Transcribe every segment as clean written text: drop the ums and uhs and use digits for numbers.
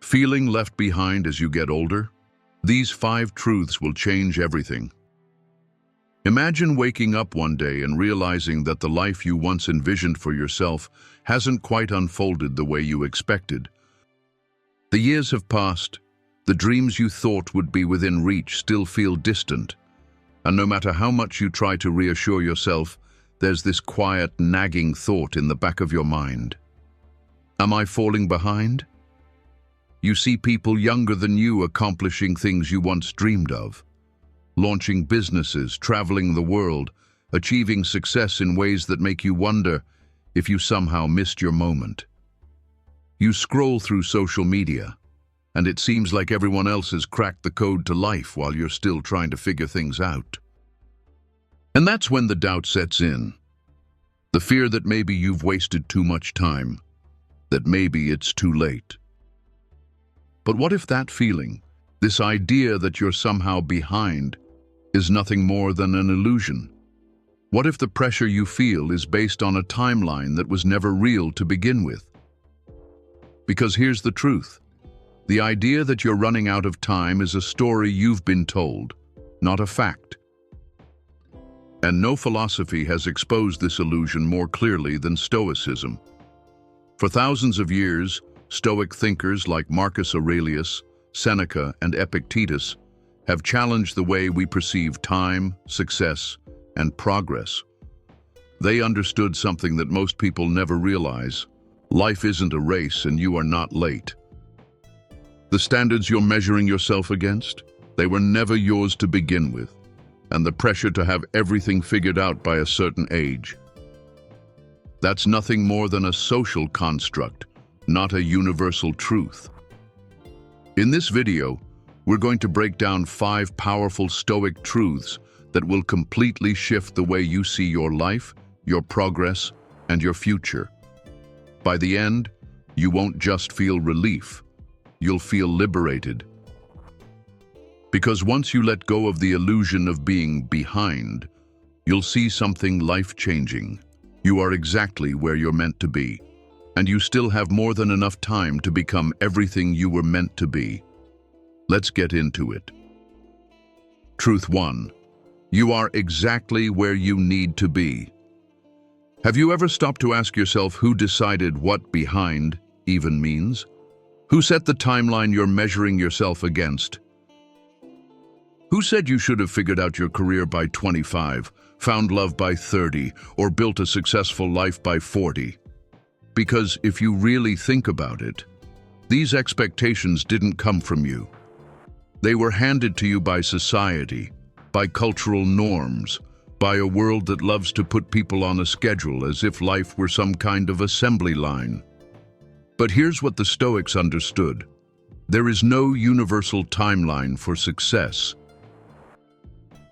Feeling left behind as you get older? These 5 truths will change everything. Imagine waking up one day and realizing that the life you once envisioned for yourself hasn't quite unfolded the way you expected. The years have passed. The dreams you thought would be within reach still feel distant. And no matter how much you try to reassure yourself, there's this quiet, nagging thought in the back of your mind. Am I falling behind? You see people younger than you accomplishing things you once dreamed of. Launching businesses, traveling the world, achieving success in ways that make you wonder if you somehow missed your moment. You scroll through social media, and it seems like everyone else has cracked the code to life while you're still trying to figure things out. And that's when the doubt sets in. The fear that maybe you've wasted too much time, that maybe it's too late. But what if that feeling, this idea that you're somehow behind, is nothing more than an illusion? What if the pressure you feel is based on a timeline that was never real to begin with? Because here's the truth. The idea that you're running out of time is a story you've been told, not a fact. And no philosophy has exposed this illusion more clearly than Stoicism. For thousands of years, Stoic thinkers like Marcus Aurelius, Seneca, and Epictetus have challenged the way we perceive time, success, and progress. They understood something that most people never realize. Life isn't a race and you are not late. The standards you're measuring yourself against, they were never yours to begin with, and the pressure to have everything figured out by a certain age. That's nothing more than a social construct, not a universal truth. In this video, we're going to break down 5 powerful Stoic truths that will completely shift the way you see your life, your progress, and your future. By the end, you won't just feel relief, you'll feel liberated. Because once you let go of the illusion of being behind, you'll see something life-changing. You are exactly where you're meant to be, and you still have more than enough time to become everything you were meant to be. Let's get into it. Truth 1. You are exactly where you need to be. Have you ever stopped to ask yourself who decided what behind even means? Who set the timeline you're measuring yourself against? Who said you should have figured out your career by 25, found love by 30, or built a successful life by 40? Because if you really think about it, these expectations didn't come from you. They were handed to you by society, by cultural norms, by a world that loves to put people on a schedule as if life were some kind of assembly line. But here's what the Stoics understood. There is no universal timeline for success.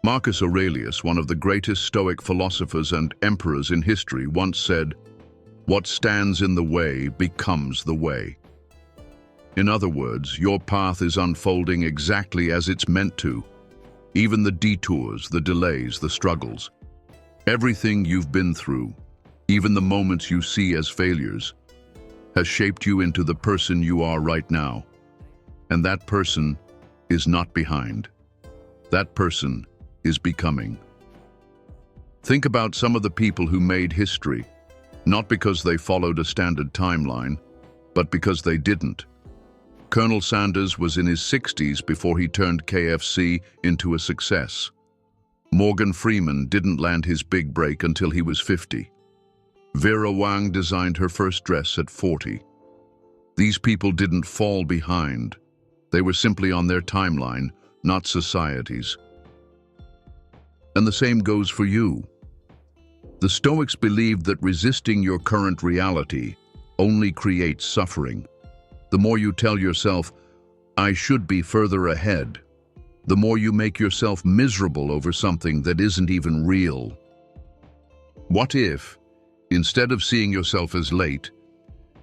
Marcus Aurelius, one of the greatest Stoic philosophers and emperors in history, once said, "What stands in the way becomes the way." In other words, your path is unfolding exactly as it's meant to. Even the detours, the delays, the struggles. Everything you've been through, even the moments you see as failures, has shaped you into the person you are right now. And that person is not behind. That person is becoming. Think about some of the people who made history, not because they followed a standard timeline, but because they didn't. Colonel Sanders was in his 60s before he turned KFC into a success. Morgan Freeman didn't land his big break until he was 50. Vera Wang designed her first dress at 40. These people didn't fall behind. They were simply on their timeline, not society's. And the same goes for you. The Stoics believed that resisting your current reality only creates suffering. The more you tell yourself, "I should be further ahead," the more you make yourself miserable over something that isn't even real. What if, instead of seeing yourself as late,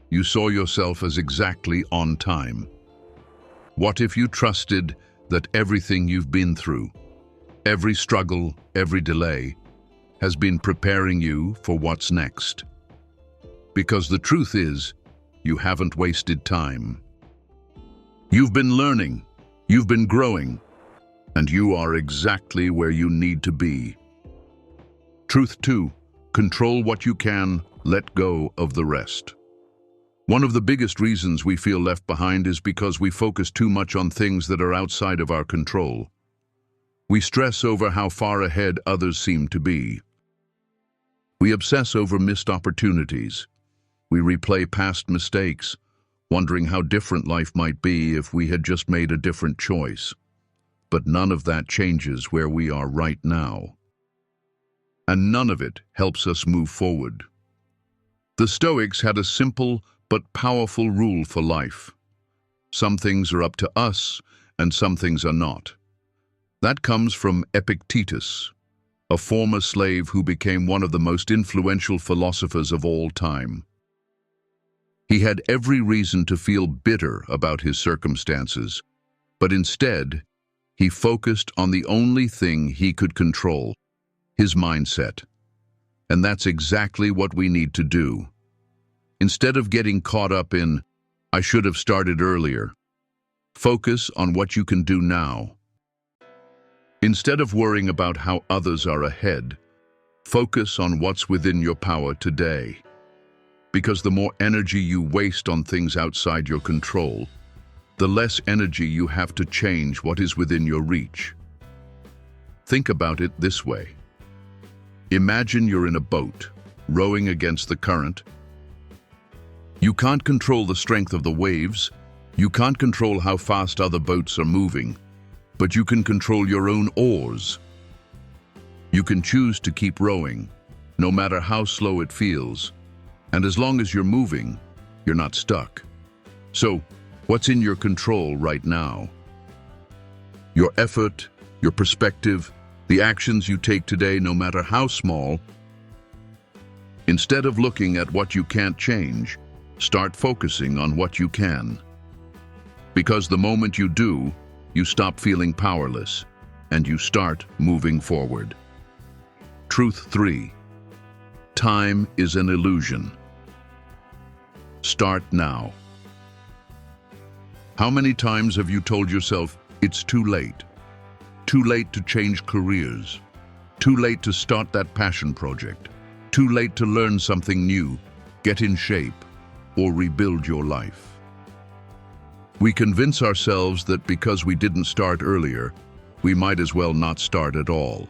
you saw yourself as exactly on time? What if you trusted that everything you've been through, every struggle, every delay, has been preparing you for what's next? Because the truth is, you haven't wasted time. You've been learning, you've been growing, and you are exactly where you need to be. Truth 2. Control what you can, let go of the rest. One of the biggest reasons we feel left behind is because we focus too much on things that are outside of our control. We stress over how far ahead others seem to be. We obsess over missed opportunities. We replay past mistakes, wondering how different life might be if we had just made a different choice. But none of that changes where we are right now. And none of it helps us move forward. The Stoics had a simple but powerful rule for life. Some things are up to us, and some things are not. That comes from Epictetus, a former slave who became one of the most influential philosophers of all time. He had every reason to feel bitter about his circumstances, but instead, he focused on the only thing he could control, his mindset. And that's exactly what we need to do. Instead of getting caught up in, "I should have started earlier," focus on what you can do now. Instead of worrying about how others are ahead, focus on what's within your power today. Because the more energy you waste on things outside your control, the less energy you have to change what is within your reach. Think about it this way. Imagine you're in a boat, rowing against the current. You can't control the strength of the waves, you can't control how fast other boats are moving, but you can control your own oars. You can choose to keep rowing, no matter how slow it feels, and as long as you're moving, you're not stuck. So, what's in your control right now? Your effort, your perspective, the actions you take today, no matter how small. Instead of looking at what you can't change, start focusing on what you can. Because the moment you do, you stop feeling powerless, and you start moving forward. Truth 3. Time is an illusion. Start now. How many times have you told yourself, it's too late? Too late to change careers. Too late to start that passion project. Too late to learn something new, get in shape, or rebuild your life. We convince ourselves that because we didn't start earlier, we might as well not start at all.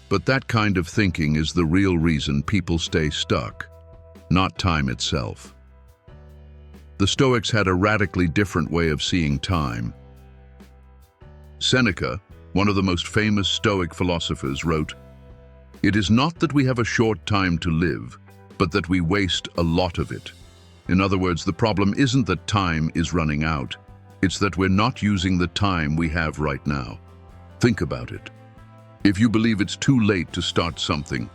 But that kind of thinking is the real reason people stay stuck, not time itself. The Stoics had a radically different way of seeing time. Seneca, one of the most famous Stoic philosophers, wrote, "It is not that we have a short time to live, but that we waste a lot of it." In other words, the problem isn't that time is running out, it's that we're not using the time we have right now. Think about it. If you believe it's too late to start something,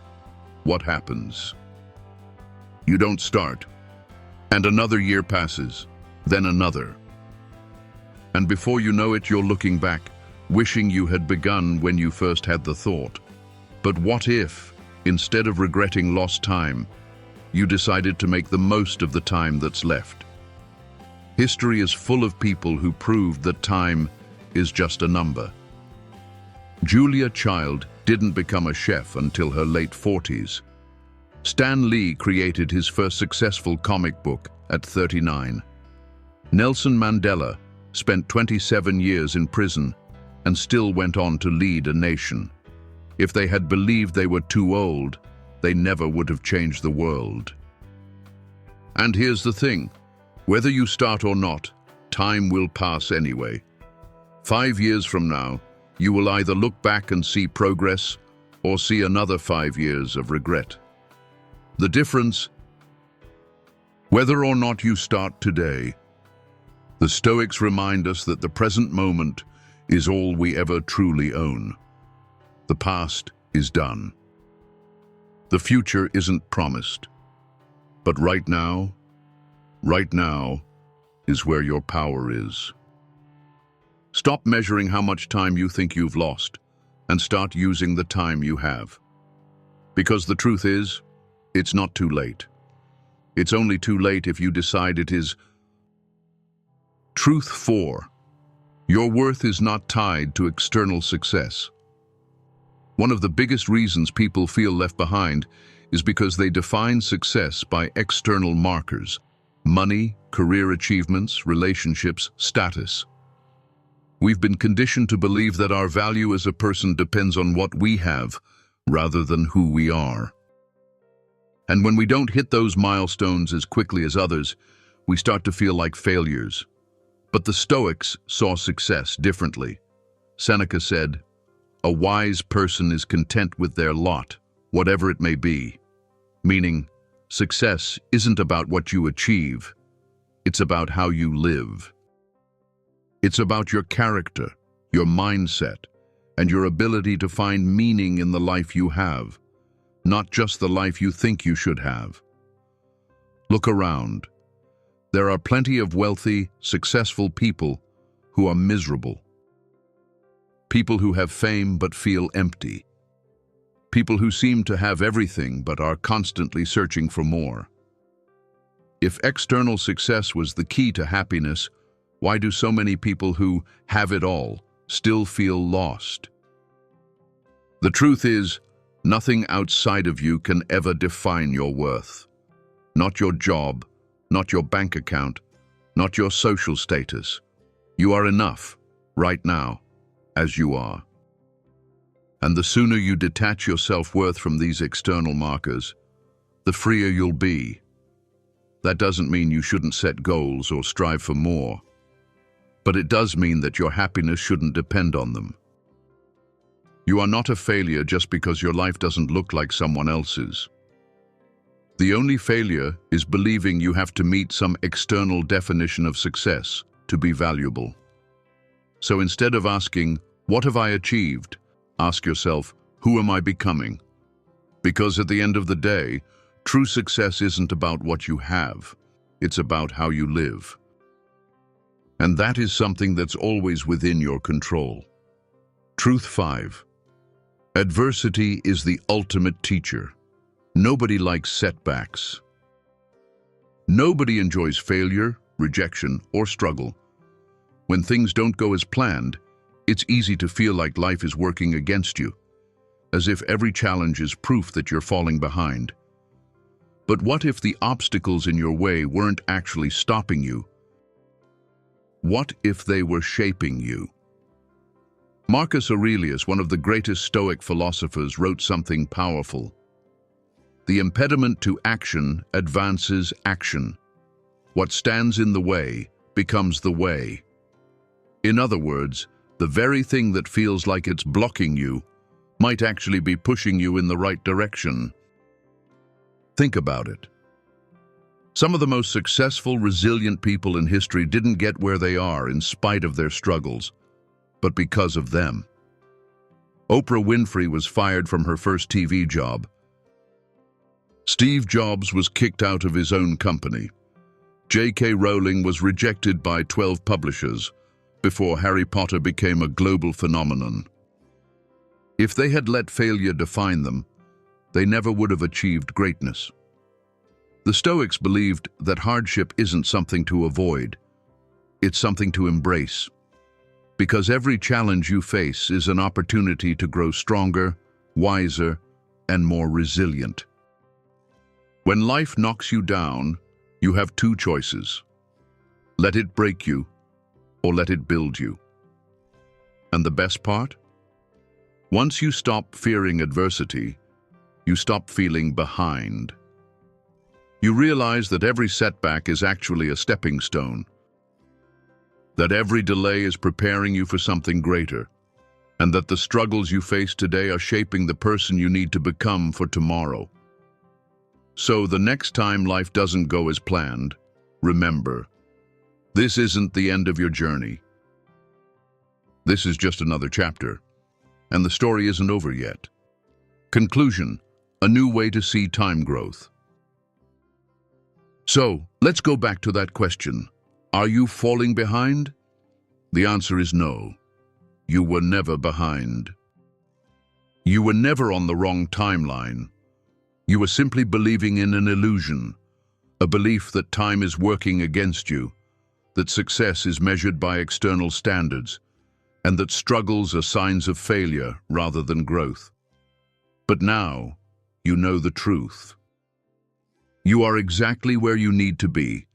what happens? You don't start, and another year passes, then another. And before you know it, you're looking back, wishing you had begun when you first had the thought. But what if, instead of regretting lost time, you decided to make the most of the time that's left? History is full of people who proved that time is just a number. Julia Child didn't become a chef until her late 40s. Stan Lee created his first successful comic book at 39. Nelson Mandela spent 27 years in prison and still went on to lead a nation. If they had believed they were too old, they never would have changed the world. And here's the thing, whether you start or not, time will pass anyway. 5 years from now, you will either look back and see progress or see another 5 years of regret. The difference, whether or not you start today, the Stoics remind us that the present moment is all we ever truly own. The past is done. The future isn't promised. But right now is where your power is. Stop measuring how much time you think you've lost and start using the time you have. Because the truth is, it's not too late. It's only too late if you decide it is. Truth 4. Your worth is not tied to external success. One of the biggest reasons people feel left behind is because they define success by external markers: money, career achievements, relationships, status. We've been conditioned to believe that our value as a person depends on what we have, rather than who we are. And when we don't hit those milestones as quickly as others, we start to feel like failures. But the Stoics saw success differently. Seneca said, "A wise person is content with their lot, whatever it may be." Meaning, success isn't about what you achieve, it's about how you live. It's about your character, your mindset, and your ability to find meaning in the life you have, not just the life you think you should have. Look around. There are plenty of wealthy, successful people who are miserable. People who have fame but feel empty. People who seem to have everything but are constantly searching for more. If external success was the key to happiness, why do so many people who have it all still feel lost? The truth is, nothing outside of you can ever define your worth. Not your job, not your bank account, not your social status. You are enough, right now, as you are. And the sooner you detach your self-worth from these external markers, the freer you'll be. That doesn't mean you shouldn't set goals or strive for more, but it does mean that your happiness shouldn't depend on them. You are not a failure just because your life doesn't look like someone else's. The only failure is believing you have to meet some external definition of success to be valuable. So instead of asking, "What have I achieved?" ask yourself, "Who am I becoming?" Because at the end of the day, true success isn't about what you have, it's about how you live. And that is something that's always within your control. Truth 5. Adversity is the ultimate teacher. Nobody likes setbacks. Nobody enjoys failure, rejection, or struggle. When things don't go as planned, it's easy to feel like life is working against you, as if every challenge is proof that you're falling behind. But what if the obstacles in your way weren't actually stopping you? What if they were shaping you? Marcus Aurelius, one of the greatest Stoic philosophers, wrote something powerful. The impediment to action advances action. What stands in the way becomes the way. In other words, the very thing that feels like it's blocking you might actually be pushing you in the right direction. Think about it. Some of the most successful, resilient people in history didn't get where they are in spite of their struggles, but because of them. Oprah Winfrey was fired from her first TV job. Steve Jobs was kicked out of his own company. J.K. Rowling was rejected by 12 publishers before Harry Potter became a global phenomenon. If they had let failure define them, they never would have achieved greatness. The Stoics believed that hardship isn't something to avoid, it's something to embrace. Because every challenge you face is an opportunity to grow stronger, wiser, and more resilient. When life knocks you down, you have two choices. Let it break you, or let it build you. And the best part? Once you stop fearing adversity, you stop feeling behind. You realize that every setback is actually a stepping stone, that every delay is preparing you for something greater, and that the struggles you face today are shaping the person you need to become for tomorrow. So the next time life doesn't go as planned, remember, this isn't the end of your journey. This is just another chapter, and the story isn't over yet. Conclusion: a new way to see time growth. So, let's go back to that question. Are you falling behind? The answer is no. You were never behind. You were never on the wrong timeline. You were simply believing in an illusion, a belief that time is working against you, that success is measured by external standards, and that struggles are signs of failure rather than growth. But now, you know the truth. You are exactly where you need to be.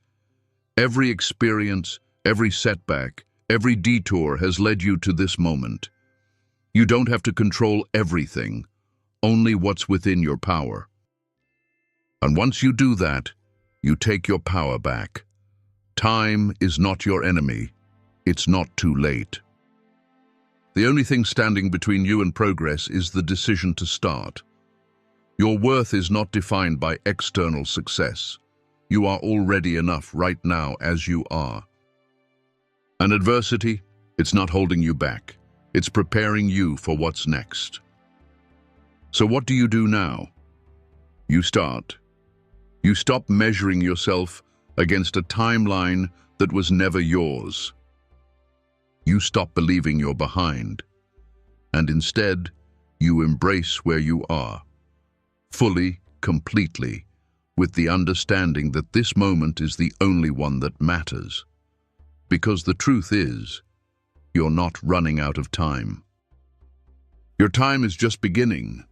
Every experience, every setback, every detour has led you to this moment. You don't have to control everything, only what's within your power. And once you do that, you take your power back. Time is not your enemy. It's not too late. The only thing standing between you and progress is the decision to start. Your worth is not defined by external success. You are already enough right now as you are. And adversity, it's not holding you back. It's preparing you for what's next. So what do you do now? You start. You stop measuring yourself against a timeline that was never yours. You stop believing you're behind, and instead, you embrace where you are, fully, completely, with the understanding that this moment is the only one that matters. Because the truth is, you're not running out of time. Your time is just beginning.